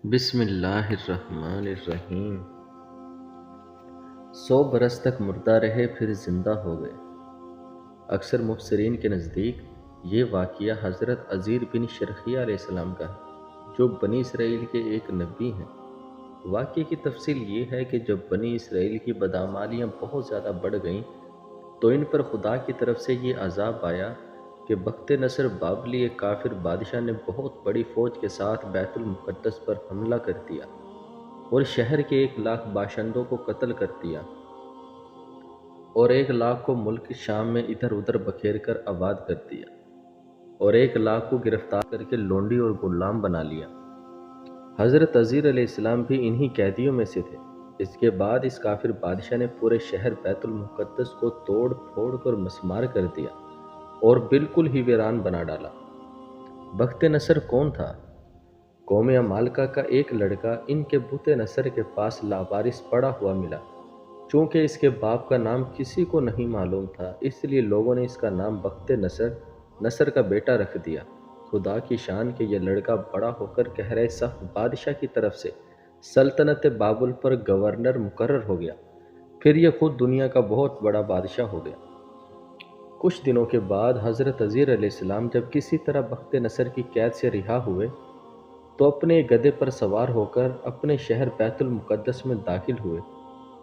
بسم اللہ الرحمن الرحیم۔ 100 برس تک مردہ رہے پھر زندہ ہو گئے۔ اکثر مفسرین کے نزدیک یہ واقعہ حضرت عزیر بن شرخیہ علیہ السلام کا ہے، جو بنی اسرائیل کے ایک نبی ہیں۔ واقعے کی تفصیل یہ ہے کہ جب بنی اسرائیل کی بدعمالیاں بہت زیادہ بڑھ گئیں تو ان پر خدا کی طرف سے یہ عذاب آیا کہ بخت نصر بابلی ایک کافر بادشاہ نے بہت بڑی فوج کے ساتھ بیت المقدس پر حملہ کر دیا اور شہر کے 1 لاکھ باشندوں کو قتل کر دیا اور 1 لاکھ کو ملک شام میں ادھر ادھر بکھیر کر آباد کر دیا اور 1 لاکھ کو گرفتار کر کے لونڈی اور غلام بنا لیا۔ حضرت عزیر علیہ السلام بھی انہی قیدیوں میں سے تھے۔ اس کے بعد اس کافر بادشاہ نے پورے شہر بیت المقدس کو توڑ پھوڑ کر مسمار کر دیا اور بالکل ہی ویران بنا ڈالا۔ بخت نصر کون تھا؟ قوم عمالقہ کا ایک لڑکا ان کے بت نصر کے پاس لاوارث پڑا ہوا ملا۔ چونکہ اس کے باپ کا نام کسی کو نہیں معلوم تھا، اس لیے لوگوں نے اس کا نام بخت نصر، نصر کا بیٹا رکھ دیا۔ خدا کی شان کہ یہ لڑکا بڑا ہو کر قہرۂ صف بادشاہ کی طرف سے سلطنت بابل پر گورنر مقرر ہو گیا۔ پھر یہ خود دنیا کا بہت بڑا بادشاہ ہو گیا۔ کچھ دنوں کے بعد حضرت عزیر علیہ السلام جب کسی طرح بخت نصر کی قید سے رہا ہوئے تو اپنے گدھے پر سوار ہو کر اپنے شہر بیت المقدس میں داخل ہوئے۔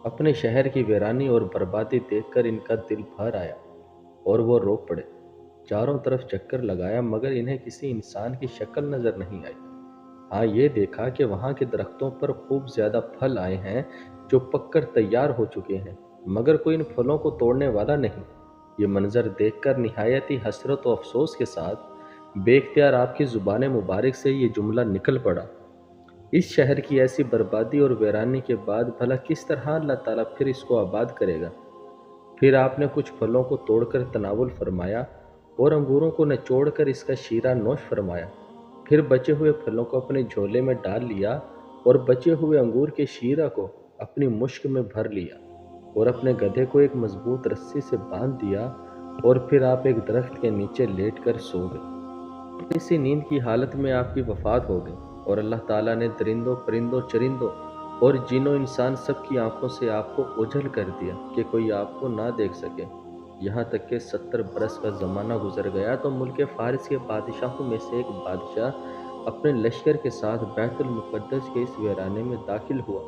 اپنے شہر کی ویرانی اور بربادی دیکھ کر ان کا دل بھر آیا اور وہ رو پڑے۔ چاروں طرف چکر لگایا مگر انہیں کسی انسان کی شکل نظر نہیں آئی۔ ہاں یہ دیکھا کہ وہاں کے درختوں پر خوب زیادہ پھل آئے ہیں جو پک کر تیار ہو چکے ہیں، مگر کوئی ان پھلوں کو توڑنے والا نہیں۔ یہ منظر دیکھ کر نہایت ہی حسرت و افسوس کے ساتھ بے اختیار آپ کی زبان مبارک سے یہ جملہ نکل پڑا: اس شہر کی ایسی بربادی اور ویرانی کے بعد بھلا کس طرح اللہ تعالیٰ پھر اس کو آباد کرے گا؟ پھر آپ نے کچھ پھلوں کو توڑ کر تناول فرمایا اور انگوروں کو نچوڑ کر اس کا شیرہ نوش فرمایا۔ پھر بچے ہوئے پھلوں کو اپنے جھولے میں ڈال لیا اور بچے ہوئے انگور کے شیرہ کو اپنی مشک میں بھر لیا اور اپنے گدھے کو ایک مضبوط رسی سے باندھ دیا اور پھر آپ ایک درخت کے نیچے لیٹ کر سو گئے۔ اسی نیند کی حالت میں آپ کی وفات ہو گئی اور اللہ تعالیٰ نے درندوں، پرندوں، چرندوں اور جن و انسان سب کی آنکھوں سے آپ کو اوجھل کر دیا کہ کوئی آپ کو نہ دیکھ سکے۔ یہاں تک کہ 70 برس کا زمانہ گزر گیا تو ملک فارس کے بادشاہوں میں سے ایک بادشاہ اپنے لشکر کے ساتھ بیت المقدس کے اس ویرانے میں داخل ہوا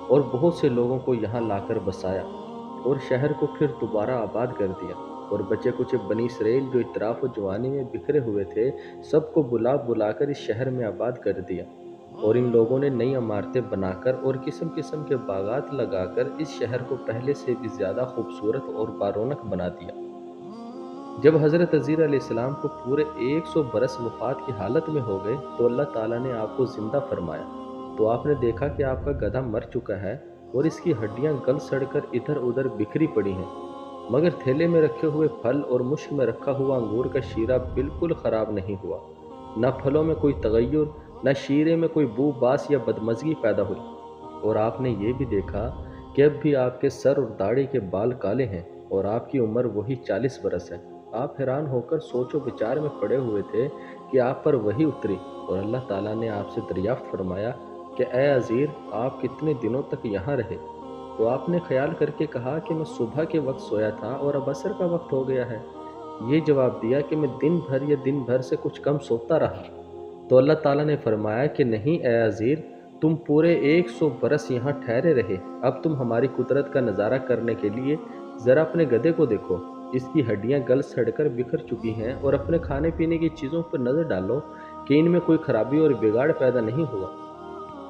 اور بہت سے لوگوں کو یہاں لا کر بسایا اور شہر کو پھر دوبارہ آباد کر دیا اور بچے کچھ بنی اسرائیل جو اطراف و جوانی میں بکھرے ہوئے تھے سب کو بلا بلا کر اس شہر میں آباد کر دیا اور ان لوگوں نے نئی عمارتیں بنا کر اور قسم قسم کے باغات لگا کر اس شہر کو پہلے سے بھی زیادہ خوبصورت اور بارونق بنا دیا۔ جب حضرت عزیر علیہ السلام کو پورے 100 برس وفات کی حالت میں ہو گئے تو اللہ تعالیٰ نے آپ کو زندہ فرمایا تو آپ نے دیکھا کہ آپ کا گدھا مر چکا ہے اور اس کی ہڈیاں گل سڑ کر ادھر ادھر بکھری پڑی ہیں، مگر تھیلے میں رکھے ہوئے پھل اور مشک میں رکھا ہوا انگور کا شیرہ بالکل خراب نہیں ہوا۔ نہ پھلوں میں کوئی تغیر، نہ شیرے میں کوئی بو باس یا بدمزگی پیدا ہوئی۔ اور آپ نے یہ بھی دیکھا کہ اب بھی آپ کے سر اور داڑھی کے بال کالے ہیں اور آپ کی عمر وہی 40 برس ہے۔ آپ حیران ہو کر سوچ و بچار میں پڑے ہوئے تھے کہ آپ پر وحی اتری اور اللہ تعالیٰ نے آپ سے دریافت فرمایا کہ اے عزیر، آپ کتنے دنوں تک یہاں رہے؟ تو آپ نے خیال کر کے کہا کہ میں صبح کے وقت سویا تھا اور اب عصر کا وقت ہو گیا ہے۔ یہ جواب دیا کہ میں دن بھر یا دن بھر سے کچھ کم سوتا رہا۔ تو اللہ تعالیٰ نے فرمایا کہ نہیں اے عزیر، تم پورے 100 برس یہاں ٹھہرے رہے، اب تم ہماری قدرت کا نظارہ کرنے کے لیے ذرا اپنے گدھے کو دیکھو، اس کی ہڈیاں گل سڑ کر بکھر چکی ہیں، اور اپنے کھانے پینے کی چیزوں پر نظر ڈالو کہ ان میں کوئی خرابی اور بگاڑ پیدا نہیں ہوا۔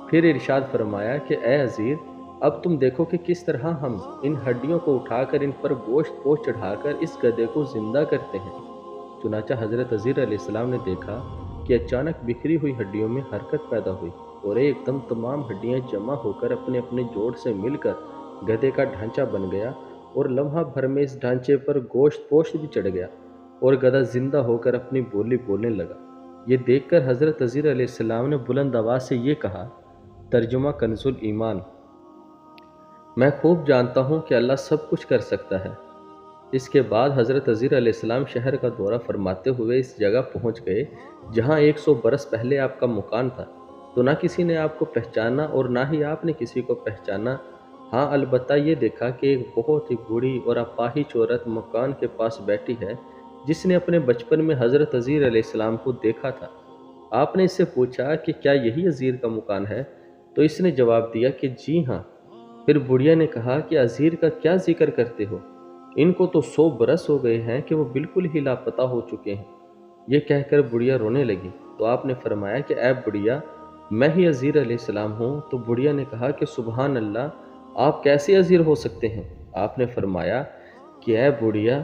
پھر ارشاد فرمایا کہ اے عزیر، اب تم دیکھو کہ کس طرح ہم ان ہڈیوں کو اٹھا کر ان پر گوشت پوش چڑھا کر اس گدھے کو زندہ کرتے ہیں۔ چنانچہ حضرت عزیر علیہ السلام نے دیکھا کہ اچانک بکھری ہوئی ہڈیوں میں حرکت پیدا ہوئی اور ایک دم تمام ہڈیاں جمع ہو کر اپنے اپنے جوڑ سے مل کر گدھے کا ڈھانچہ بن گیا اور لمحہ بھر میں اس ڈھانچے پر گوشت پوش بھی چڑھ گیا اور گدھا زندہ ہو کر اپنی بولی بولنے لگا۔ یہ دیکھ کر حضرت عزیر علیہ السلام نے بلند آواز سے یہ کہا، ترجمہ کنز الایمان: میں خوب جانتا ہوں کہ اللہ سب کچھ کر سکتا ہے۔ اس کے بعد حضرت عزیر علیہ السلام شہر کا دورہ فرماتے ہوئے اس جگہ پہنچ گئے جہاں 100 برس پہلے آپ کا مکان تھا۔ تو نہ کسی نے آپ کو پہچانا اور نہ ہی آپ نے کسی کو پہچانا۔ ہاں البتہ یہ دیکھا کہ ایک بہت ہی بوڑھی اور اپاہج عورت مکان کے پاس بیٹھی ہے جس نے اپنے بچپن میں حضرت عزیر علیہ السلام کو دیکھا تھا۔ آپ نے اس سے پوچھا کہ کیا یہی عزیر کا مکان ہے؟ تو اس نے جواب دیا کہ جی ہاں۔ پھر بڑھیا نے کہا کہ عزیر کا کیا ذکر کرتے ہو؟ ان کو تو 100 برس ہو گئے ہیں کہ وہ بالکل ہی لاپتہ ہو چکے ہیں۔ یہ کہہ کر بڑھیا رونے لگی تو آپ نے فرمایا کہ اے بڑھیا، میں ہی عزیر علیہ السلام ہوں۔ تو بڑھیا نے کہا کہ سبحان اللہ، آپ کیسے عزیر ہو سکتے ہیں؟ آپ نے فرمایا کہ اے بڑھیا،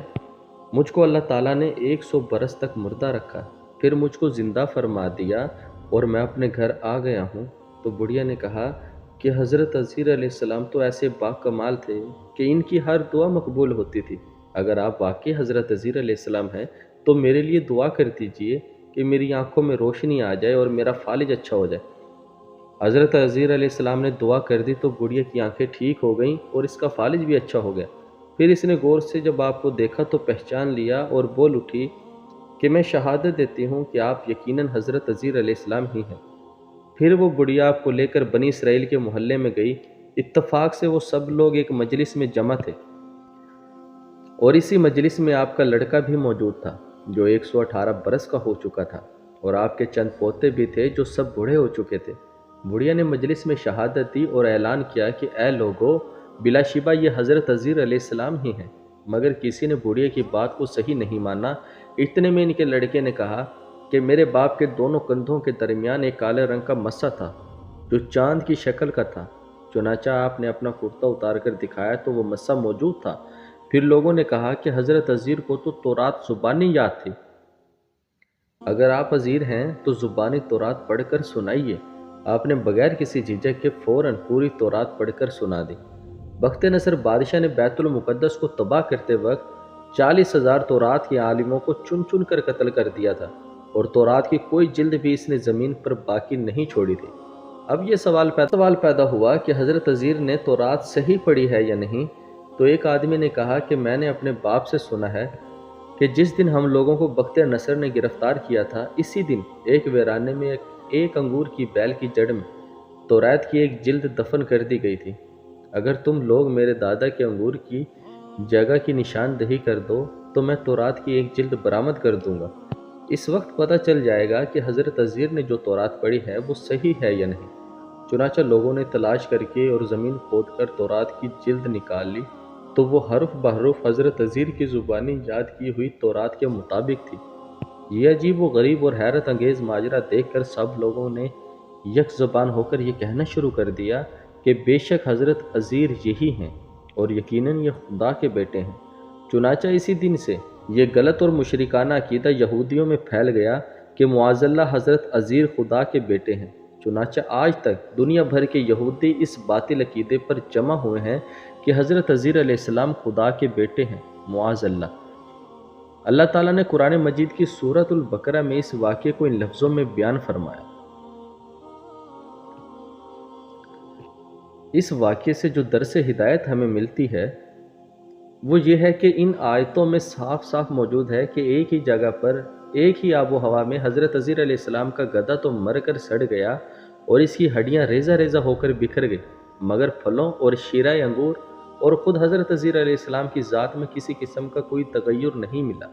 مجھ کو اللہ تعالیٰ نے 100 برس تک مردہ رکھا، پھر مجھ کو زندہ فرما دیا اور میں اپنے گھر آ گیا ہوں۔ تو بڑھیا نے کہا کہ حضرت عزیر علیہ السلام تو ایسے باکمال تھے کہ ان کی ہر دعا مقبول ہوتی تھی۔ اگر آپ واقعی حضرت عزیر علیہ السلام ہیں تو میرے لیے دعا کر دیجئے کہ میری آنکھوں میں روشنی آ جائے اور میرا فالج اچھا ہو جائے۔ حضرت عزیر علیہ السلام نے دعا کر دی تو بڑھیا کی آنکھیں ٹھیک ہو گئیں اور اس کا فالج بھی اچھا ہو گیا۔ پھر اس نے غور سے جب آپ کو دیکھا تو پہچان لیا اور بول اٹھی کہ میں شہادت دیتی ہوں کہ آپ یقیناً حضرت عزیر علیہ السلام ہی ہیں۔ پھر وہ بڑھیا آپ کو لے کر بنی اسرائیل کے محلے میں گئی۔ اتفاق سے وہ سب لوگ ایک مجلس میں جمع تھے اور اسی مجلس میں آپ کا لڑکا بھی موجود تھا جو 118 برس کا ہو چکا تھا، اور آپ کے چند پوتے بھی تھے جو سب بوڑھے ہو چکے تھے۔ بڑھیا نے مجلس میں شہادت دی اور اعلان کیا کہ اے لوگو، بلا شبہ یہ حضرت عزیر علیہ السلام ہی ہیں۔ مگر کسی نے بڑھیا کی بات کو صحیح نہیں مانا۔ اتنے میں ان کے لڑکے نے کہا کہ میرے باپ کے دونوں کندھوں کے درمیان ایک کالے رنگ کا مسا تھا جو چاند کی شکل کا تھا۔ چنانچہ آپ نے اپنا کرتا اتار کر دکھایا تو وہ مسا موجود تھا۔ پھر لوگوں نے کہا کہ حضرت عزیر کو تو تورات زبانی یاد تھی، اگر آپ عزیر ہیں تو زبانی تورات پڑھ کر سنائیے۔ آپ نے بغیر کسی جھجک کے فوراً پوری تورات پڑھ کر سنا دی۔ بخت نصر بادشاہ نے بیت المقدس کو تباہ کرتے وقت 40,000 تورات کے عالموں کو چن چن کر قتل کر دیا تھا، اور تورات کی کوئی جلد بھی اس نے زمین پر باقی نہیں چھوڑی تھی۔ اب یہ سوال پیدا ہوا کہ حضرت عزیر نے تورات صحیح پڑھی ہے یا نہیں؟ تو ایک آدمی نے کہا کہ میں نے اپنے باپ سے سنا ہے کہ جس دن ہم لوگوں کو بخت نصر نے گرفتار کیا تھا، اسی دن ایک ویرانے میں ایک انگور کی بیل کی جڑ میں تورات کی ایک جلد دفن کر دی گئی تھی۔ اگر تم لوگ میرے دادا کے انگور کی جگہ کی نشاندہی کر دو تو میں تورات کی ایک جلد برآمد کر دوں گا۔ اس وقت پتہ چل جائے گا کہ حضرت عزیر نے جو تورات پڑھی ہے وہ صحیح ہے یا نہیں۔ چنانچہ لوگوں نے تلاش کر کے اور زمین کھود کر تورات کی جلد نکال لی تو وہ حرف بحرف حضرت عزیر کی زبانی یاد کی ہوئی تورات کے مطابق تھی۔ یہ عجیب و غریب اور حیرت انگیز ماجرا دیکھ کر سب لوگوں نے یک زبان ہو کر یہ کہنا شروع کر دیا کہ بے شک حضرت عزیر یہی ہیں اور یقیناً یہ خدا کے بیٹے ہیں۔ چنانچہ اسی دن سے یہ غلط اور مشرکانہ عقیدہ یہودیوں میں پھیل گیا کہ معاذ اللہ حضرت عزیر خدا کے بیٹے ہیں۔ چنانچہ آج تک دنیا بھر کے یہودی اس باطل عقیدے پر جمع ہوئے ہیں کہ حضرت عزیر علیہ السلام خدا کے بیٹے ہیں، معاذ اللہ۔ اللہ تعالیٰ نے قرآن مجید کی سورۃ البقرہ میں اس واقعے کو ان لفظوں میں بیان فرمایا۔ اس واقعے سے جو درس ہدایت ہمیں ملتی ہے وہ یہ ہے کہ ان آیتوں میں صاف صاف موجود ہے کہ ایک ہی جگہ پر ایک ہی آب و ہوا میں حضرت عزیر علیہ السلام کا گدھا تو مر کر سڑ گیا اور اس کی ہڈیاں ریزہ ریزہ ہو کر بکھر گئی، مگر پھلوں اور شیرہ انگور اور خود حضرت عزیر علیہ السلام کی ذات میں کسی قسم کا کوئی تغیر نہیں ملا،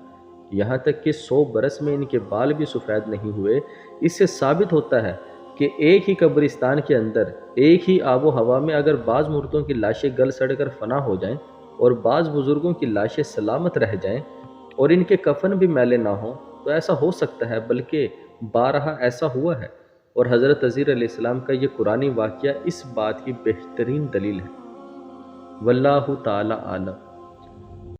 یہاں تک کہ 100 برس میں ان کے بال بھی سفید نہیں ہوئے۔ اس سے ثابت ہوتا ہے کہ ایک ہی قبرستان کے اندر ایک ہی آب و ہوا میں اگر بعض مردوں کی لاشیں گل سڑ کر فنا ہو جائیں اور بعض بزرگوں کی لاشیں سلامت رہ جائیں اور ان کے کفن بھی میلے نہ ہوں تو ایسا ہو سکتا ہے، بلکہ بارہا ایسا ہوا ہے، اور حضرت عزیر علیہ السلام کا یہ قرآنی واقعہ اس بات کی بہترین دلیل ہے۔ واللہ تعالی عالم۔